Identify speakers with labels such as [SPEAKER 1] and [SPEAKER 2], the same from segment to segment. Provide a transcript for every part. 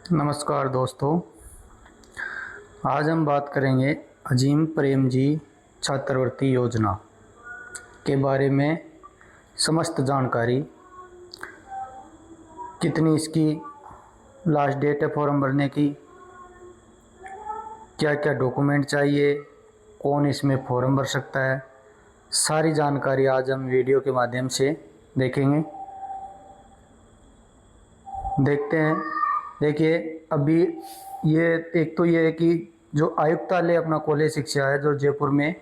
[SPEAKER 1] नमस्कार दोस्तों। आज हम बात करेंगे अजीम प्रेमजी छात्रवृत्ति योजना के बारे में। समस्त जानकारी, कितनी इसकी लास्ट डेट है फॉर्म भरने की, क्या क्या डॉक्यूमेंट चाहिए, कौन इसमें फॉर्म भर सकता है, सारी जानकारी आज हम वीडियो के माध्यम से देखेंगे। देखते हैं। देखिए, अभी ये एक तो ये है कि जो आयुक्तालय अपना कॉलेज शिक्षा है जो जयपुर में,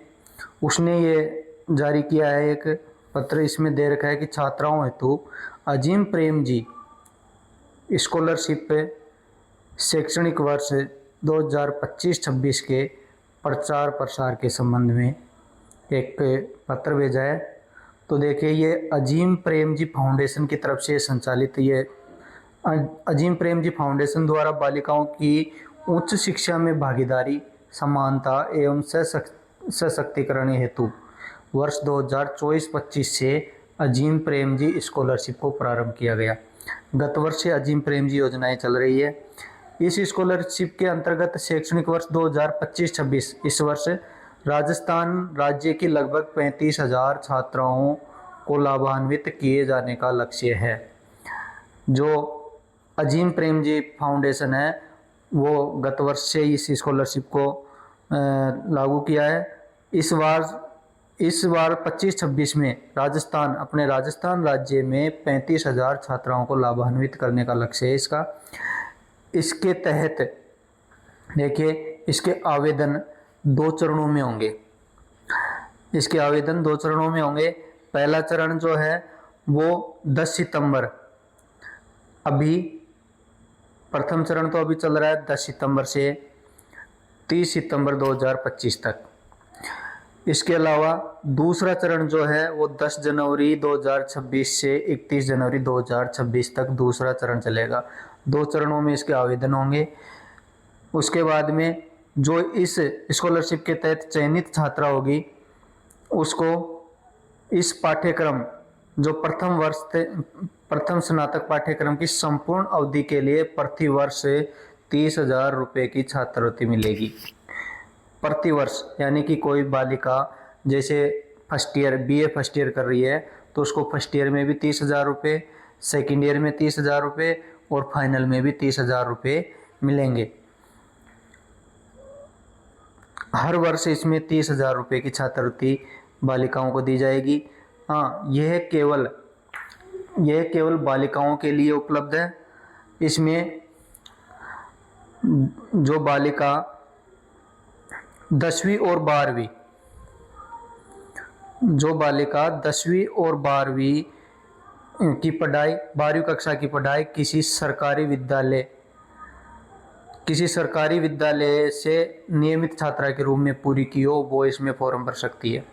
[SPEAKER 1] उसने ये जारी किया है एक पत्र। इसमें दे रखा है कि छात्राओं हेतु अजीम प्रेमजी स्कॉलरशिप शैक्षणिक वर्ष 2025-26 के प्रचार प्रसार के संबंध में एक पत्र भेजा है। तो देखिए, ये अजीम प्रेमजी फाउंडेशन की तरफ से संचालित ये अजीम प्रेमजी फाउंडेशन द्वारा बालिकाओं की उच्च शिक्षा में भागीदारी, समानता एवं सशक्तिकरण हेतु वर्ष 2024-25 से अजीम प्रेमजी स्कॉलरशिप को प्रारंभ किया गया। गत वर्ष से अजीम प्रेमजी योजनाएं चल रही है। इस स्कॉलरशिप के अंतर्गत शैक्षणिक वर्ष 2025-26 इस वर्ष राजस्थान राज्य की लगभग 35,000 छात्राओं को लाभान्वित किए जाने का लक्ष्य है। जो अजीम प्रेमजी फाउंडेशन है वो गत वर्ष से इस स्कॉलरशिप को लागू किया है। इस बार 25-26 में अपने राजस्थान राज्य में 35,000 छात्राओं को लाभान्वित करने का लक्ष्य है इसका। इसके तहत देखिए, इसके आवेदन 2 चरणों में होंगे। पहला चरण जो है वो 10 सितंबर, अभी प्रथम चरण तो अभी चल रहा है 10 सितंबर से 30 सितंबर 2025 तक। इसके अलावा दूसरा चरण जो है वो 10 जनवरी 2026 से 31 जनवरी 2026 तक दूसरा चरण चलेगा। 2 चरणों में इसके आवेदन होंगे। उसके बाद में जो इस स्कॉलरशिप के तहत चयनित छात्रा होगी उसको इस पाठ्यक्रम जो प्रथम स्नातक पाठ्यक्रम की संपूर्ण अवधि के लिए प्रति वर्ष 30,000 रुपये की छात्रवृत्ति मिलेगी प्रति वर्ष। यानी कि कोई बालिका जैसे BA फर्स्ट ईयर कर रही है तो उसको फर्स्ट ईयर में भी 30,000 रुपये, सेकेंड ईयर में 30,000 रुपये और फाइनल में भी 30,000 रुपये मिलेंगे। हर वर्ष इसमें 30,000 रुपये की छात्रवृत्ति बालिकाओं को दी जाएगी। हाँ, यह केवल बालिकाओं के लिए उपलब्ध है। इसमें जो बालिका 10वीं और 12वीं की पढ़ाई, 12वीं कक्षा की पढ़ाई किसी सरकारी विद्यालय से नियमित छात्रा के रूप में पूरी की हो, वो इसमें फॉर्म भर सकती है।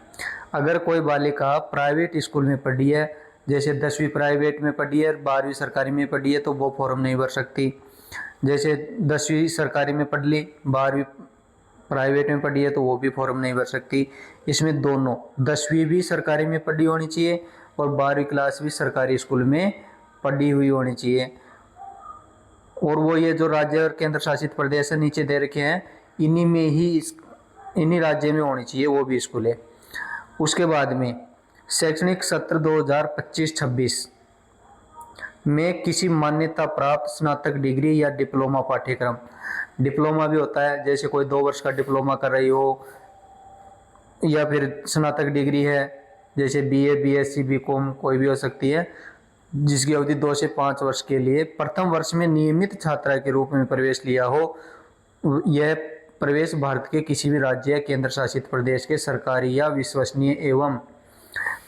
[SPEAKER 1] अगर कोई बालिका प्राइवेट स्कूल में पढ़ी है, जैसे 10वीं प्राइवेट में पढ़ी है, 12वीं सरकारी में पढ़ी है, तो वो फॉर्म नहीं भर सकती। जैसे 10वीं सरकारी में पढ़ ली, 12वीं प्राइवेट में पढ़ी है, तो वो भी फॉर्म नहीं भर सकती। इसमें दोनों 10वीं भी सरकारी में पढ़ी होनी चाहिए और 12वीं क्लास भी सरकारी स्कूल में पढ़ी हुई होनी चाहिए। और वो ये जो राज्य और केंद्र शासित प्रदेश नीचे दे रखे हैं, इन्हीं राज्य में होनी चाहिए वो भी स्कूल है। उसके बाद में शैक्षणिक सत्र 2025-26 में किसी मान्यता प्राप्त स्नातक डिग्री या डिप्लोमा पाठ्यक्रम, डिप्लोमा भी होता है, जैसे कोई 2 वर्ष का डिप्लोमा कर रही हो, या फिर स्नातक डिग्री है जैसे BA, BSc, BCom कोई भी हो सकती है, जिसकी अवधि 2 से 5 वर्ष के लिए प्रथम वर्ष में नियमित छात्रा के रूप में प्रवेश लिया हो। यह प्रवेश भारत के किसी भी राज्य या केंद्र शासित प्रदेश के सरकारी या विश्वसनीय एवं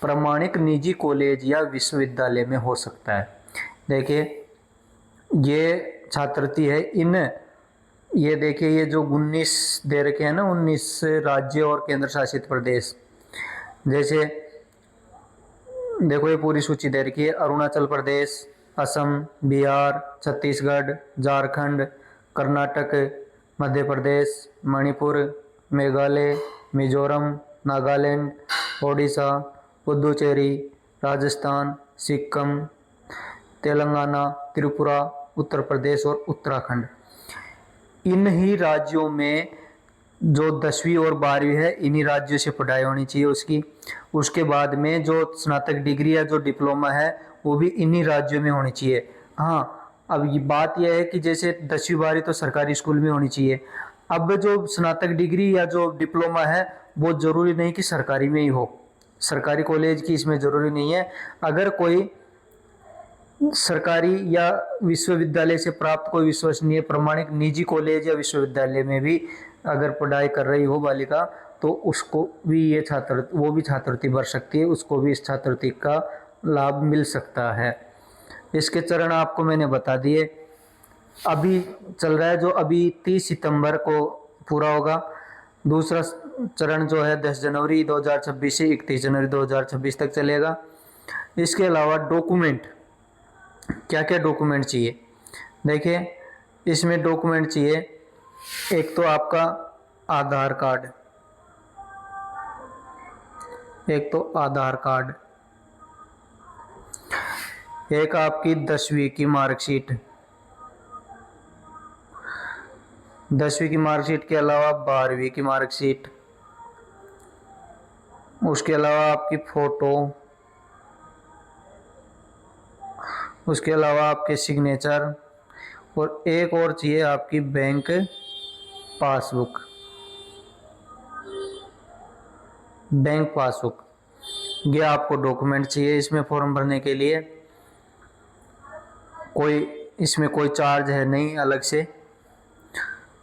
[SPEAKER 1] प्रमाणिक निजी कॉलेज या विश्वविद्यालय में हो सकता है। देखिए, ये छात्रवृत्ति है। ये देखिए, ये जो 19 दे रखे हैं ना, 19 राज्य और केंद्र शासित प्रदेश, जैसे देखो ये पूरी सूची दे रखी है। अरुणाचल प्रदेश, असम, बिहार, छत्तीसगढ़, झारखंड, कर्नाटक, मध्य प्रदेश, मणिपुर, मेघालय, मिजोरम, नागालैंड, ओडिशा, पुदुचेरी, राजस्थान, सिक्किम, तेलंगाना, त्रिपुरा, उत्तर प्रदेश और उत्तराखंड। इन ही राज्यों में जो 10वीं और 12वीं है, इन्हीं राज्यों से पढ़ाई होनी चाहिए उसकी। उसके बाद में जो स्नातक डिग्री या जो डिप्लोमा है वो भी इन्हीं राज्यों में होनी चाहिए। हाँ, अब ये बात यह है कि जैसे 10वीं 12वीं तो सरकारी स्कूल में होनी चाहिए। अब जो स्नातक डिग्री या जो डिप्लोमा है वो ज़रूरी नहीं कि सरकारी में ही हो, सरकारी कॉलेज की इसमें ज़रूरी नहीं है। अगर कोई सरकारी या विश्वविद्यालय से प्राप्त कोई विश्वसनीय प्रमाणित निजी कॉलेज या विश्वविद्यालय में भी अगर पढ़ाई कर रही हो बालिका, तो उसको भी ये वो भी छात्रवृत्ति भर सकती है, उसको भी इस छात्रवृत्ति का लाभ मिल सकता है। इसके चरण आपको मैंने बता दिए। अभी चल रहा है जो अभी 30 सितंबर को पूरा होगा। दूसरा चरण जो है 10 जनवरी 2026 से 31 जनवरी 2026 तक चलेगा। इसके अलावा डॉक्यूमेंट, क्या क्या डॉक्यूमेंट चाहिए, देखिए इसमें डॉक्यूमेंट चाहिए, एक तो आपका आधार कार्ड, एक आपकी 10वीं की मार्कशीट, 10वीं की मार्कशीट के अलावा 12वीं की मार्कशीट, उसके अलावा आपकी फ़ोटो, उसके अलावा आपके सिग्नेचर, और एक और चाहिए आपकी बैंक पासबुक, ये आपको डॉक्यूमेंट चाहिए इसमें फॉर्म भरने के लिए। इसमें कोई चार्ज है नहीं अलग से।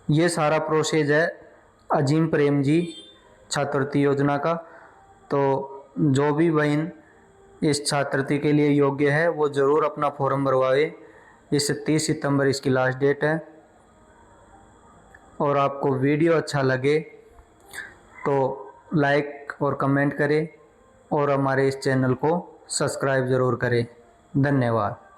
[SPEAKER 1] ये सारा प्रोसेस है अजीम प्रेम जी छात्रवृत्ति योजना का। तो जो भी बहन इस छात्रवृत्ति के लिए योग्य है वो ज़रूर अपना फॉर्म भरवाए। इस 30 सितंबर इसकी लास्ट डेट है। और आपको वीडियो अच्छा लगे तो लाइक और कमेंट करें और हमारे इस चैनल को सब्सक्राइब ज़रूर करें। धन्यवाद।